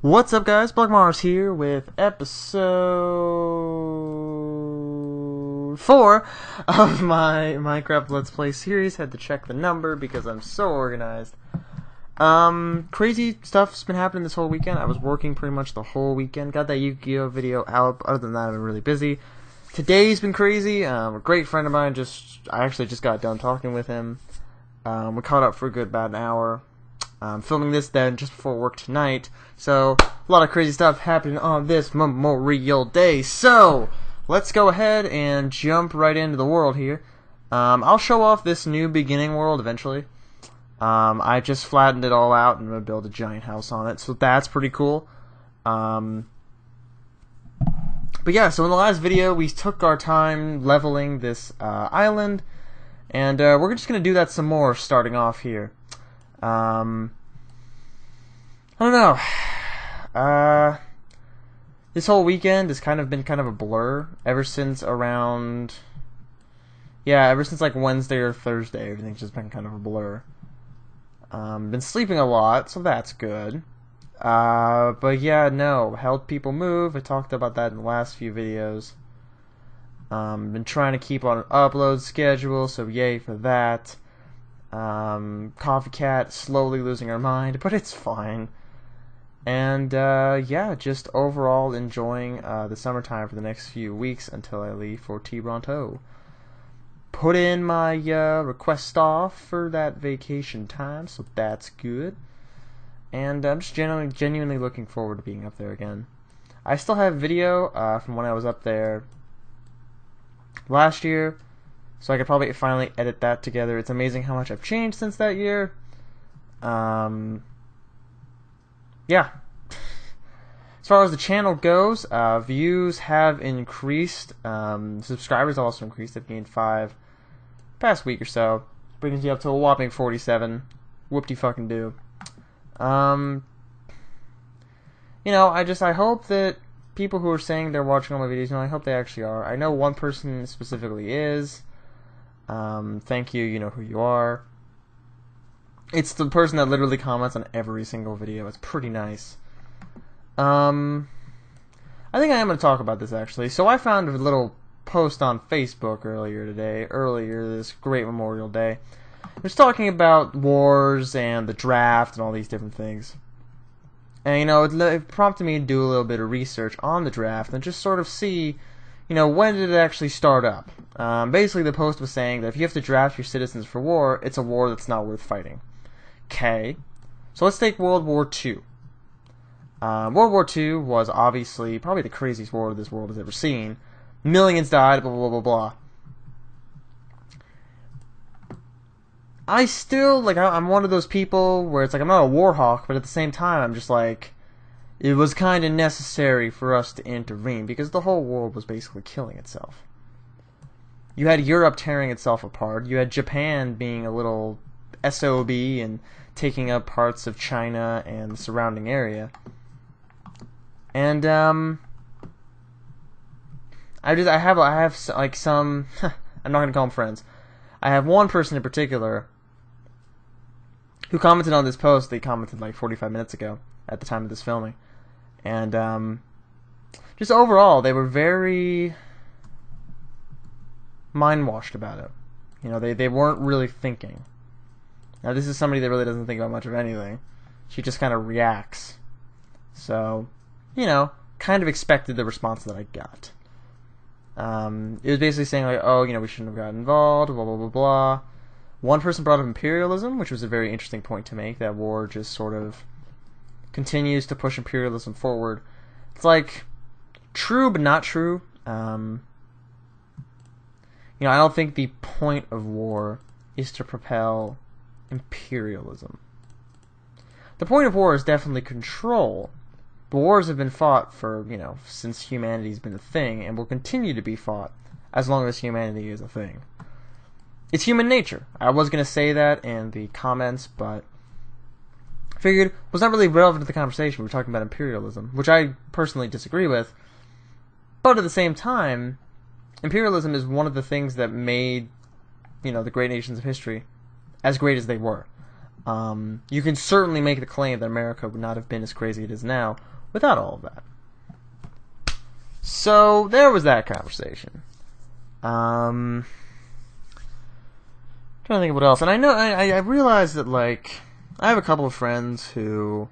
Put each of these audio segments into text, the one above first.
What's up, guys? Black Mars here with episode 4 of my Minecraft Let's Play series. Had to check the number because I'm so organized. Crazy stuff's been happening this whole weekend. I was working pretty much the whole weekend. Got that Yu-Gi-Oh video out. Other than that, I've been really busy. Today's been crazy. A great friend of mine I actually just got done talking with him. We caught up for a good about an hour. Filming this then just before work tonight, so a lot of crazy stuff happening on this Memorial Day. So let's go ahead and jump right into the world here. I'll show off this new beginning world eventually. I just flattened it all out and I'm gonna build a giant house on it, so that's pretty cool. But yeah, so in the last video we took our time leveling this island, and we're just gonna do that some more starting off here. I don't know. This whole weekend has been kind of a blur ever since like Wednesday or Thursday. Everything's just been kind of a blur. Been sleeping a lot, so that's good. But yeah, no, helped people move. I talked about that in the last few videos. Been trying to keep on an upload schedule, so yay for that. Coffee Cat slowly losing her mind, but it's fine. And yeah, just overall enjoying the summertime for the next few weeks until I leave for Toronto. Put in my request off for that vacation time, so that's good. And I'm just genuinely looking forward to being up there again. I still have video from when I was up there last year, so I could probably finally edit that together. It's amazing how much I've changed since that year. Yeah. As far as the channel goes, views have increased. Subscribers have also increased. I've gained 5 past week or so. Brings you up to a whopping 47. Whoop-de-fucking-do. You know, I hope that people who are saying they're watching all my videos, I hope they actually are. I know one person specifically is. Thank you, you know who you are. It's the person that literally comments on every single video. It's pretty nice. I think I am going to talk about this actually. So I found a little post on Facebook earlier this great Memorial Day. It was talking about wars and the draft and all these different things. And, you know, it prompted me to do a little bit of research on the draft and just sort of see, you know, when did it actually start up? Basically, the post was saying that if you have to draft your citizens for war, it's a war that's not worth fighting. Okay. So let's take World War II. World War II was obviously probably the craziest war this world has ever seen. Millions died, blah, blah, blah, blah. I still, I'm one of those people where it's like, I'm not a war hawk, but at the same time, I'm just like, it was kind of necessary for us to intervene because the whole world was basically killing itself. You had Europe tearing itself apart. You had Japan being a little SOB and taking up parts of China and the surrounding area. And I have like some I'm not gonna call them friends. I have one person in particular who commented on this post. They commented like 45 minutes ago at the time of this filming. And just overall, they were very mind-washed about it. You know, they weren't really thinking. Now, this is somebody that really doesn't think about much of anything. She just kind of reacts. So, you know, kind of expected the response that I got. It was basically saying, like, oh, you know, we shouldn't have gotten involved, blah, blah, blah, blah. One person brought up imperialism, which was a very interesting point to make, that war just sort of continues to push imperialism forward. It's like, true but not true. You know, I don't think the point of war is to propel imperialism. The point of war is definitely control. But wars have been fought for, you know, since humanity's been a thing, and will continue to be fought as long as humanity is a thing. It's human nature. I was going to say that in the comments, but I figured it was not really relevant to the conversation. We were talking about imperialism, which I personally disagree with. But at the same time, imperialism is one of the things that made, you know, the great nations of history as great as they were. You can certainly make the claim that America would not have been as crazy as it is now without all of that. So there was that conversation. Trying to think of what else. And I know I realized that, like, I have a couple of friends who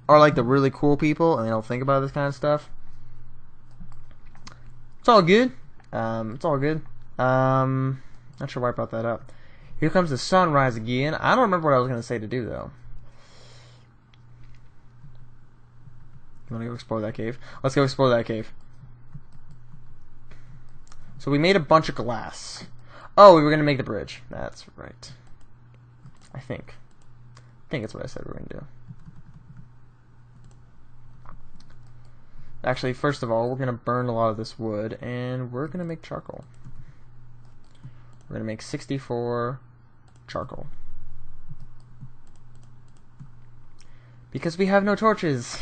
are like the really cool people and they don't think about this kind of stuff. It's all good. It's all good. Not sure why I brought that up. Here comes the sunrise again. I don't remember what I was going to say to do, though. You want to go explore that cave? Let's go explore that cave. So we made a bunch of glass. Oh, we were going to make the bridge. That's right. I think that's what I said we were going to do. Actually, first of all, we're going to burn a lot of this wood, and we're going to make charcoal. We're going to make 64 charcoal. Because we have no torches.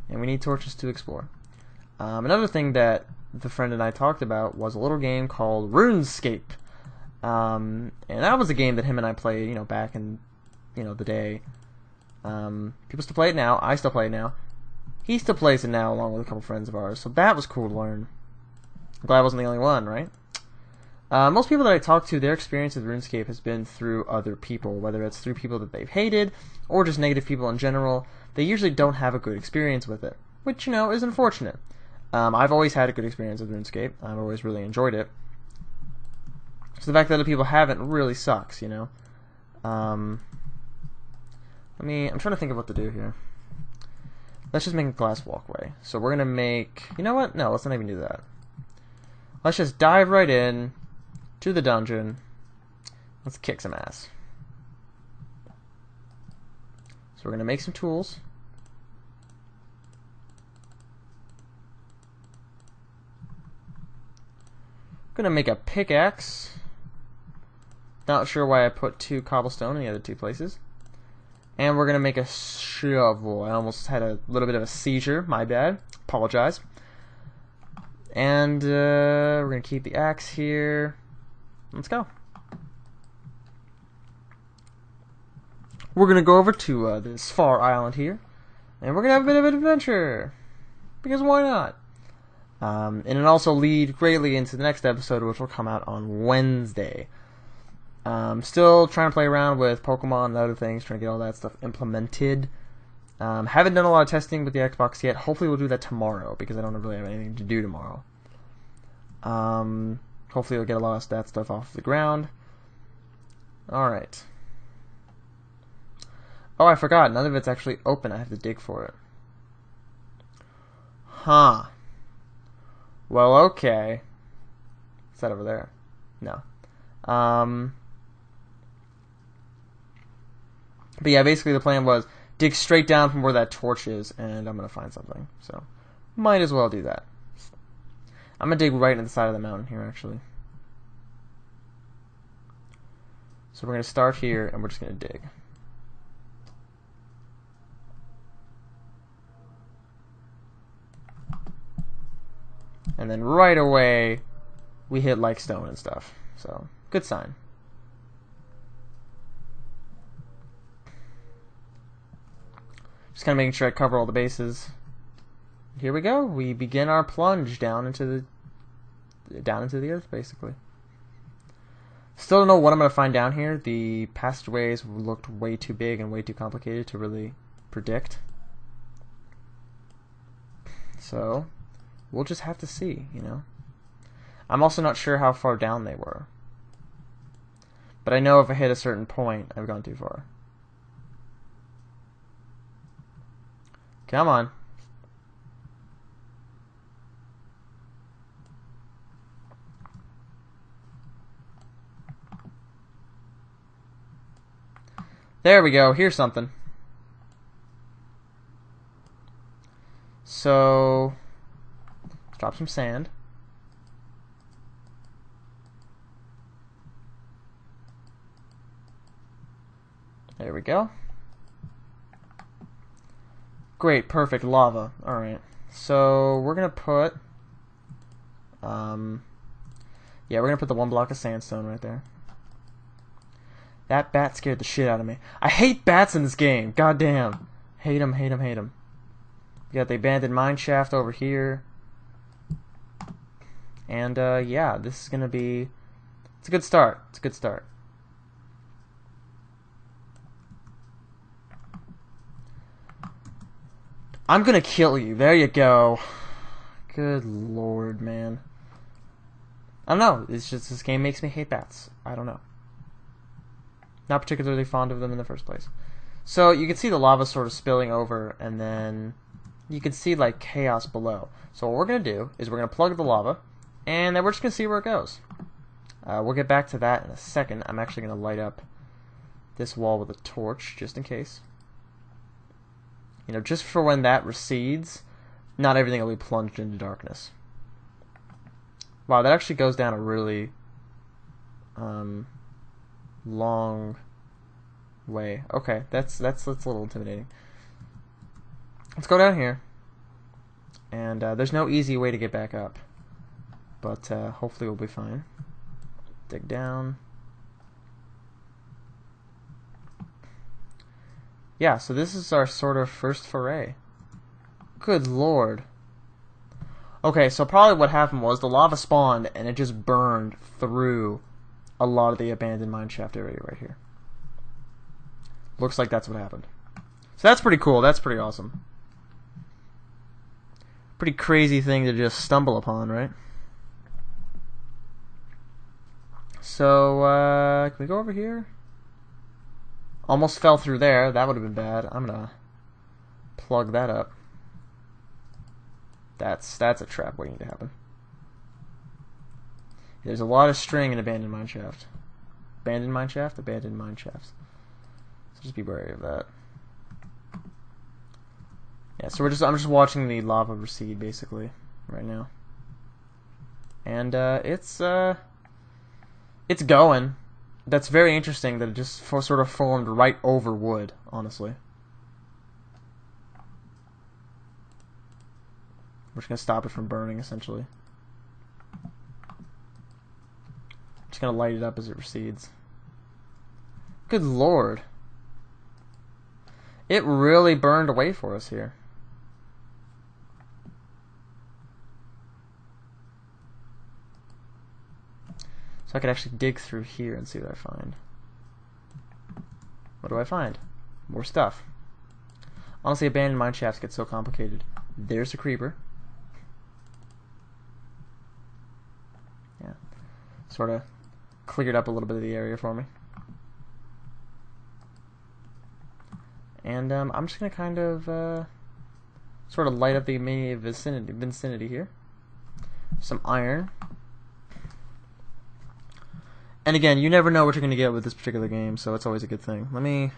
And we need torches to explore. Another thing that the friend and I talked about was a little game called RuneScape. And that was a game that him and I played, back in, the day. People still play it now. I still play it now. He still plays it now along with a couple friends of ours. So that was cool to learn. I'm glad I wasn't the only one, right? Most people that I talk to, their experience with RuneScape has been through other people, whether it's through people that they've hated or just negative people in general. They usually don't have a good experience with it, which, is unfortunate. I've always had a good experience with RuneScape. I've always really enjoyed it. So the fact that other people haven't really sucks, I'm trying to think of what to do here. Let's just make a glass walkway. So we're going to make... You know what? No, let's not even do that. Let's just dive right in to the dungeon. Let's kick some ass. So we're going to make some tools. I'm going to make a pickaxe. Not sure why I put 2 cobblestone in the other 2 places. And we're going to make a shovel. I almost had a little bit of a seizure. My bad. Apologize. And we're going to keep the axe here. Let's go. We're going to go over to this far island here. And we're going to have a bit of an adventure. Because why not? And it also lead greatly into the next episode, which will come out on Wednesday. Still trying to play around with Pokemon and other things, trying to get all that stuff implemented. Haven't done a lot of testing with the Xbox yet. Hopefully we'll do that tomorrow, because I don't really have anything to do tomorrow. Hopefully we'll get a lot of that stuff off the ground. Alright. Oh, I forgot. None of it's actually open. I have to dig for it. Huh. Well, okay. Is that over there? No. But yeah, basically the plan was dig straight down from where that torch is, and I'm going to find something. So, might as well do that. I'm going to dig right into the side of the mountain here, actually. So we're going to start here, and we're just going to dig. And then right away, we hit like stone and stuff. So, good sign. Just kind of making sure I cover all the bases. Here we go. We begin our plunge down into the earth, basically. Still don't know what I'm going to find down here. The passageways looked way too big and way too complicated to really predict. So, we'll just have to see, I'm also not sure how far down they were. But I know if I hit a certain point, I've gone too far. Come on. There we go. Here's something. So, let's drop some sand. There we go. Great, perfect, lava. Alright. So, we're going to put... yeah, we're going to put the 1 block of sandstone right there. That bat scared the shit out of me. I hate bats in this game. God damn. Hate them, hate them, hate them. You got the abandoned mine shaft over here. And, yeah, this is gonna be... It's a good start. It's a good start. I'm gonna kill you. There you go. Good lord, man. I don't know. It's just this game makes me hate bats. I don't know. Not particularly fond of them in the first place. So you can see the lava sort of spilling over, and then you can see like chaos below. So what we're gonna do is we're gonna plug the lava, and then we're just gonna see where it goes. We'll get back to that in a second. I'm actually gonna light up this wall with a torch just in case. You know, just for when that recedes, not everything will be plunged into darkness. Wow, that actually goes down a really long way. Okay, that's a little intimidating. Let's go down here. And there's no easy way to get back up. But hopefully we'll be fine. Dig down. Yeah, so this is our sort of first foray. Good lord. Okay, so probably what happened was the lava spawned and it just burned through a lot of the abandoned mineshaft area right here. Looks like that's what happened. So that's pretty cool. That's pretty awesome. Pretty crazy thing to just stumble upon, right? So, can we go over here? Almost fell through there. That would have been bad. I'm gonna plug that up. That's a trap waiting to happen. There's a lot of string in abandoned mineshaft. Abandoned mineshaft? Abandoned mineshafts. So just be wary of that. Yeah, so I'm just watching the lava recede basically right now. And it's going. That's very interesting that it just sort of formed right over wood, honestly. We're just going to stop it from burning, essentially. Just going to light it up as it recedes. Good lord. It really burned away for us here. So I could actually dig through here and see what I find. What do I find? More stuff. Honestly, abandoned mine shafts get so complicated. There's a creeper. Yeah. Sort of cleared up a little bit of the area for me. And I'm just going to kind of sort of light up the immediate vicinity here. Some iron. And again, you never know what you're going to get with this particular game, so it's always a good thing. Let me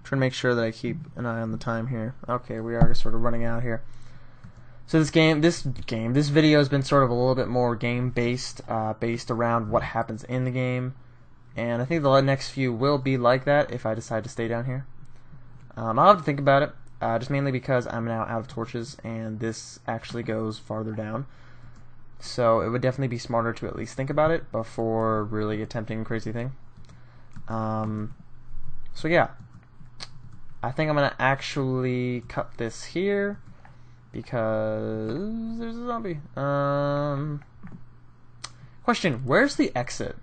try to make sure that I keep an eye on the time here. Okay, we are sort of running out here. So this video has been sort of a little bit more game-based, based around what happens in the game. And I think the next few will be like that if I decide to stay down here. I'll have to think about it, just mainly because I'm now out of torches, and this actually goes farther down. So it would definitely be smarter to at least think about it before really attempting a crazy thing. So yeah, I think I'm gonna actually cut this here because there's a zombie. Question: where's the exit?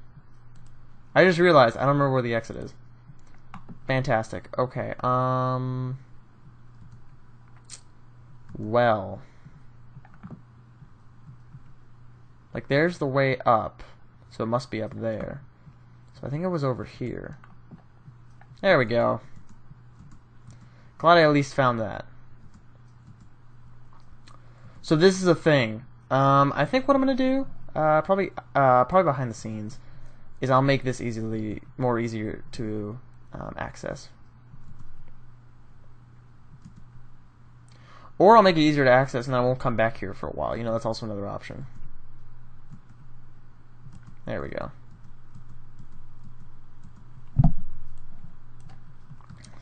I just realized I don't remember where the exit is. Fantastic. Okay. Well. Like, there's the way up, so it must be up there. So I think it was over here. There we go. Glad I at least found that. So this is a thing. I think what I'm gonna do, probably behind the scenes, is I'll make this easier to access. Or I'll make it easier to access and I won't come back here for a while. You know, that's also another option. There we go.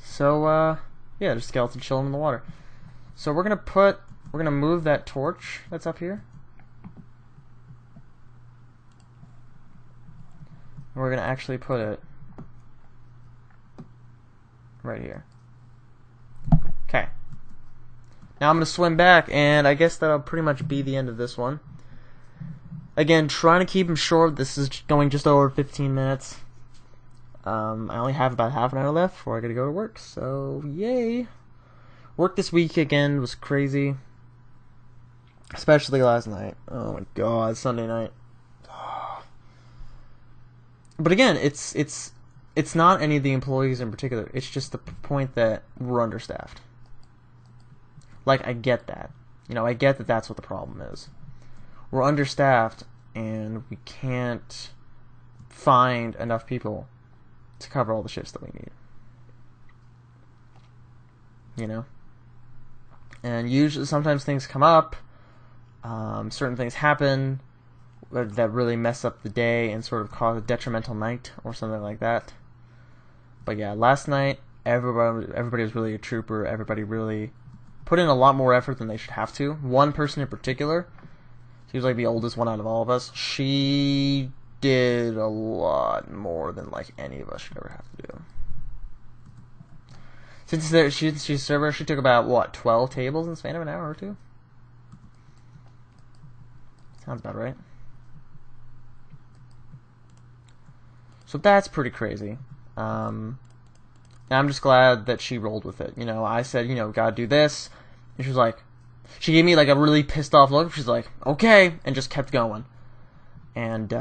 So, yeah, there's a skeleton chilling in the water. So we're gonna move that torch that's up here. We're gonna actually put it right here. Okay. Now I'm going to swim back, and I guess that'll pretty much be the end of this one. Again, trying to keep them short. This is going just over 15 minutes. I only have about half an hour left before I gotta go to work, so yay. Work this week again was crazy. Especially last night. Oh my god, Sunday night. But again, it's not any of the employees in particular. It's just the point that we're understaffed. Like, I get that. You know, I get that that's what the problem is. We're understaffed, and we can't find enough people to cover all the shifts that we need. You know? And usually, sometimes things come up, certain things happen that really mess up the day and sort of cause a detrimental night or something like that. But yeah, last night, everybody was really a trooper. Everybody really put in a lot more effort than they should have to. One person in particular, she was like the oldest one out of all of us. She did a lot more than like any of us should ever have to do. Since she's server, she took about what, 12 tables in the span of an hour or two. Sounds about right. So that's pretty crazy. And I'm just glad that she rolled with it. You know, I said, you know, gotta do this, and she was like, she gave me like a really pissed off look. She's like, okay, and just kept going. And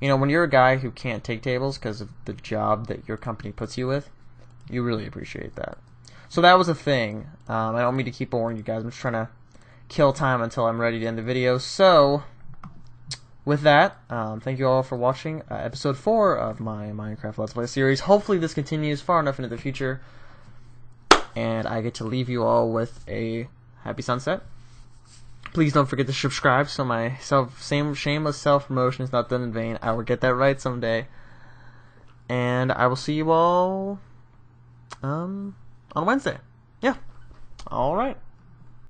you know, when you're a guy who can't take tables because of the job that your company puts you with, you really appreciate that. So that was a thing. I don't mean to keep boring you guys. I'm just trying to kill time until I'm ready to end the video. So, with that, thank you all for watching episode 4 of my Minecraft Let's Play series. Hopefully this continues far enough into the future, and I get to leave you all with a happy sunset. Please don't forget to subscribe so my shameless self-promotion is not done in vain. I will get that right someday. And I will see you all on Wednesday. Yeah. Alright.